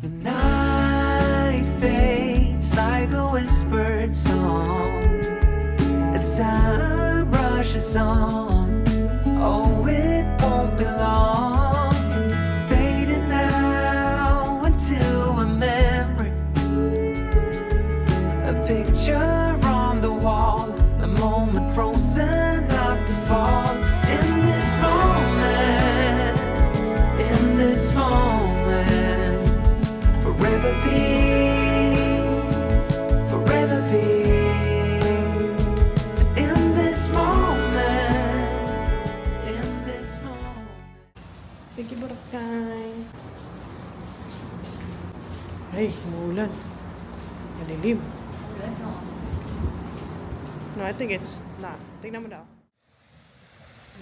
The night fades like a whispered song as time rushes on. Oh, it won't be long, fading now into a memory, a picture on the wall, a moment frozen not to fall. In this moment, in this moment, forever be in this moment, in this moment. Thank you, Boracay. Ay, umuulan. Malilim. No, I think it's not. Tingnan mo daw.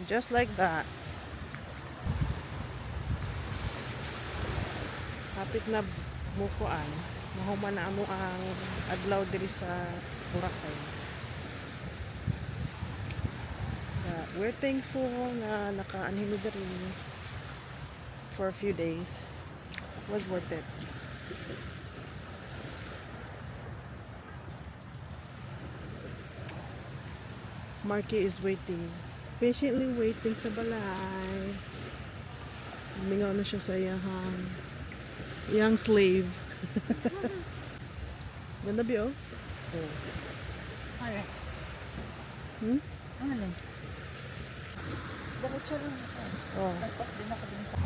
Just like that. Kapit na mukuan. Mahuman na amo ang adlaw diri sa Boracay. We're thankful na naka-anhimo diri for a few days. It was worth it. Marky is waiting. Patiently waiting sa balay. Mingaw na siya sa iyang slave. Ganda bi oh. Ano? Hmm? Ano? Bakit siya lang ako? Oh. Nagpas din ako din sa...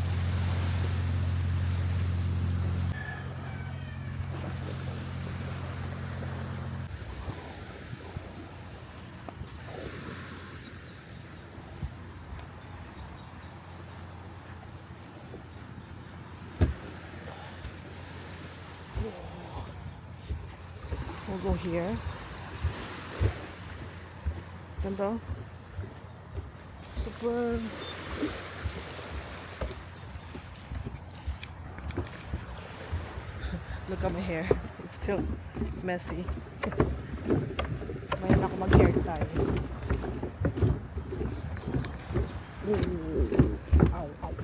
We'll go here. Ganda. Super. Look at my hair. It's still messy. Ngayon ako mag-hair tie. Ooh. Ow, ow.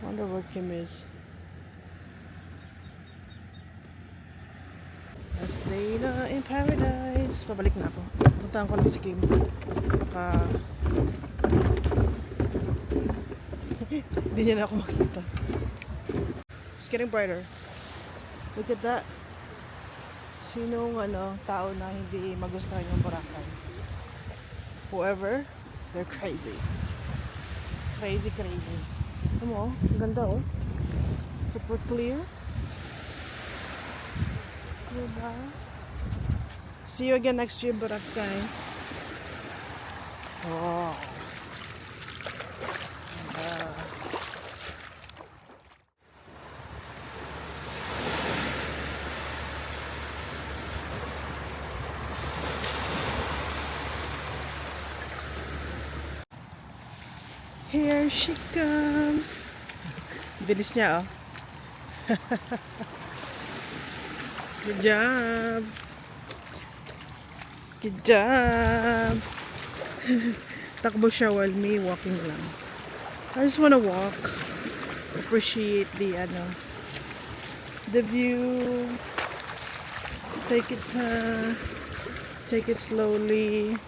Wonder where Kim is. Last day na in paradise. Pabalik na ako. Puntahan ko lang si Kim. Baka... Hindi niya na ako makita. It's getting brighter. Look at that. Sinong tao na hindi magustuhan yung Boracay? Whoever, they're crazy. Crazy. Ano mo? Ang ganda oh. Super clear. Diba? See you again next year, Boracay. Oh. Here she comes. Bilis niya oh. Good job. Good job. Takbo siya while me walking lang. I just wanna walk. Appreciate the view. Take it slowly.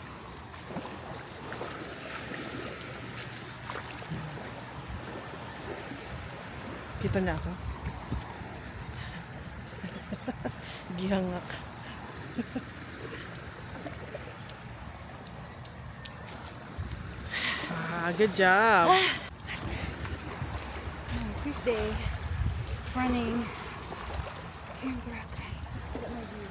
Kita niya ako. Gihangak. Good job. It's my 5th day running here in Boracay. Look at my view.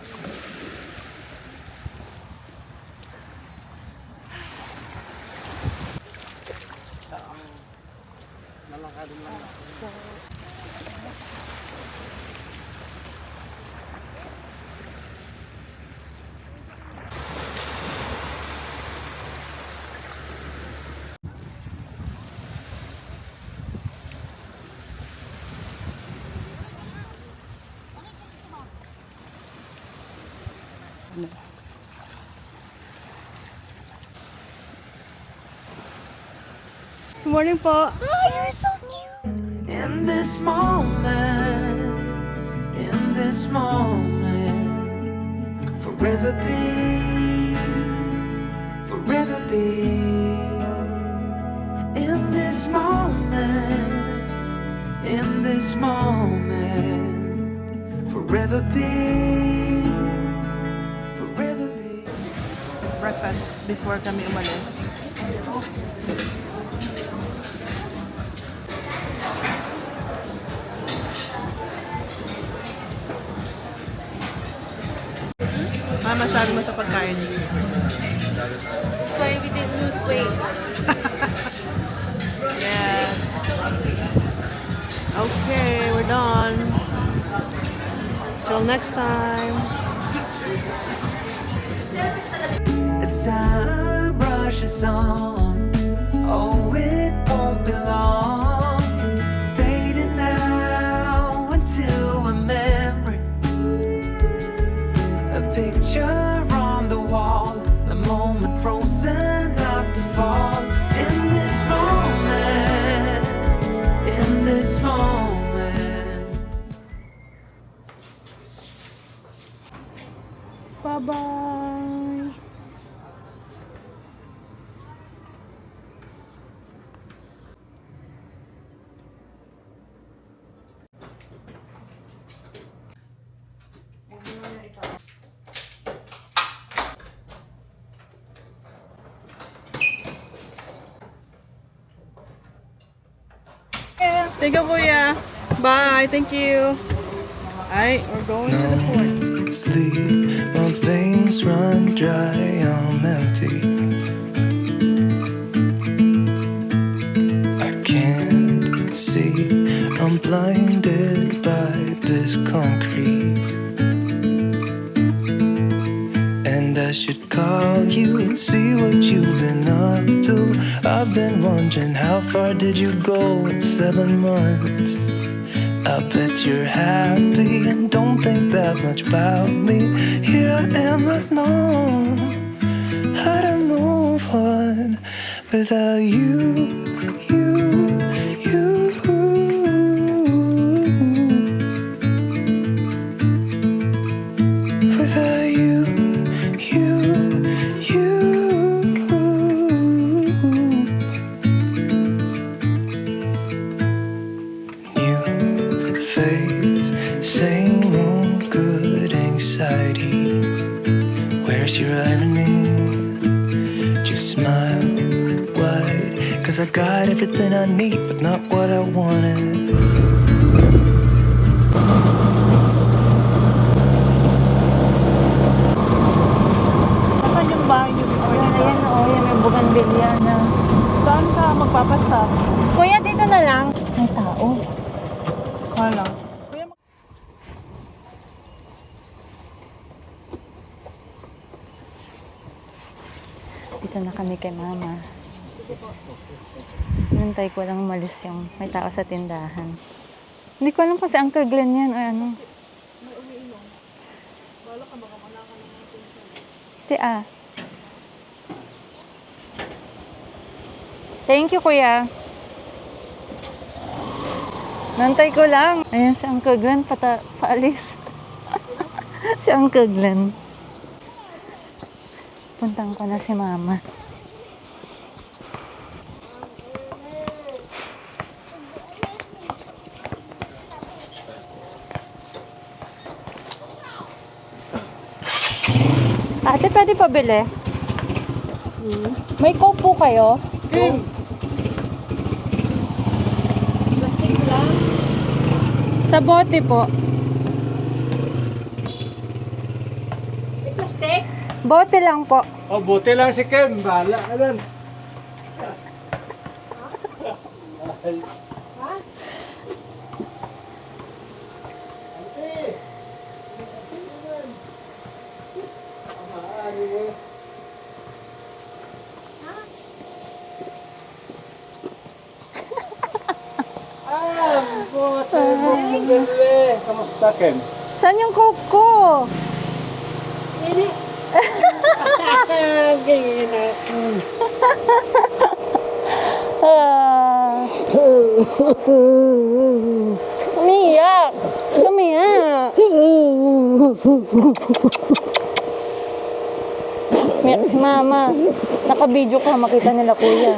mo. Good morning po. Oh, you're so cute. In this moment, in this moment, forever be, in this moment, in this moment, forever be. Breakfast before kami umalis. Ano masabi mo sa pagkain? That's why we didn't lose weight. Yes. Okay, we're done. Till next time. As time rushes on, oh, it won't be long, fading now into a memory, a picture on the wall, a moment frozen not to fall. In this moment, in this moment. Bye-bye. Thank you, Kuya. Bye. Thank you. Alright, we're going to the port. Sleep, my veins run dry, I'm empty. I can't see, I'm blinded by this concrete. And I should call you, see what you've been up to. I've been wondering, how far did you go in 7 months? I bet you're happy and don't think that much about me. Here I am, not knowing how to move on without you, you, you. Without you, you, you. New face, same old good anxiety. Where's your irony? Just smile wide, 'cause I got everything I need, but not what I wanted. Saan yung bahay niyo before Ayan, dito? ayan, oh, yan, may bougainvillea na. Saan ka magpapastop? Kuya, dito na lang. May tao. Wala. Kuya, Dito na kami kay mama. Nantay ko lang umalis yung may tao sa tindahan. Hindi ko alam kung si Uncle Glenn yan o ano. Ah. Thank you, kuya. Nantay ko lang. Ayan si Uncle Glenn, paalis. Si Uncle Glenn. Puntang ko na si mama. Ate, pwede pabili? May coke po kayo? plastic lang. Sa bote po. Plastic? Bote lang po. O, buti lang si Ken. Bahala ka lang. Kamusta, Ken? Saan yung coke ko? Ah. Umiyak. Umiyak. Umiyak si mama. Naka-video ka, makita nila kuya.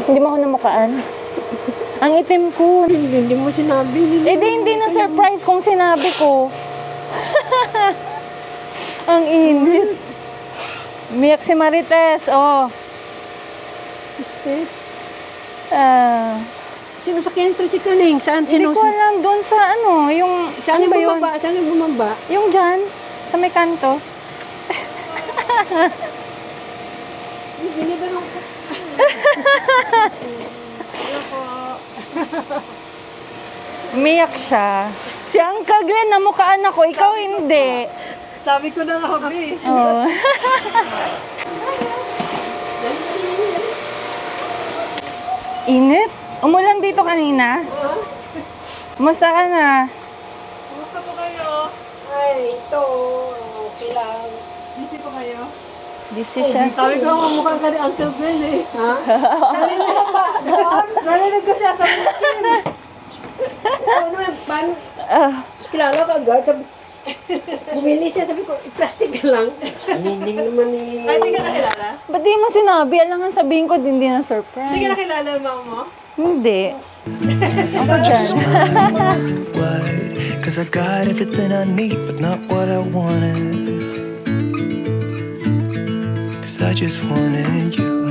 Hindi mo ako namukaan. Ang itim ko. Hindi mo sinabi. Eh di hindi na surprise kung sinabi ko. Ang init. Umiyak si Marites, oh. Sino sa kentro si Kaning? Saan Hindi ko alam doon sa ano, yung, Saan ano yung ba yun? bumaba? Saan yung bumaba? Yung dyan, sa may kanto. Umiyak siya. Si Uncle Glenn, namukhaan ako, ikaw hindi. Sabi ko na nga, Bi. Oh. Init? Umulan dito kanina? Kumusta ka na? Kumusta po kayo? Ay, ito. Okay lang. Busy po kayo? Busy siya. Sabi ko, mukha ka ni Uncle Ben eh. Ha? Sabi mo na ba? Narinig ko siya sa buskin. Ano naman, paano? Ah, Kilala ka agad. Sabi, bumili siya. Sabi ko, plastic lang. Hindi naman ni... Ay, hindi ka nakilala? ba't di mo sinabi? Alangan sabihin ko, hindi na Hindi ka surprise. nakilala ang mama mo? Hindi. Ako dyan. Why? Cause I got everything I need, but not what I wanted. Cause I just wanted you.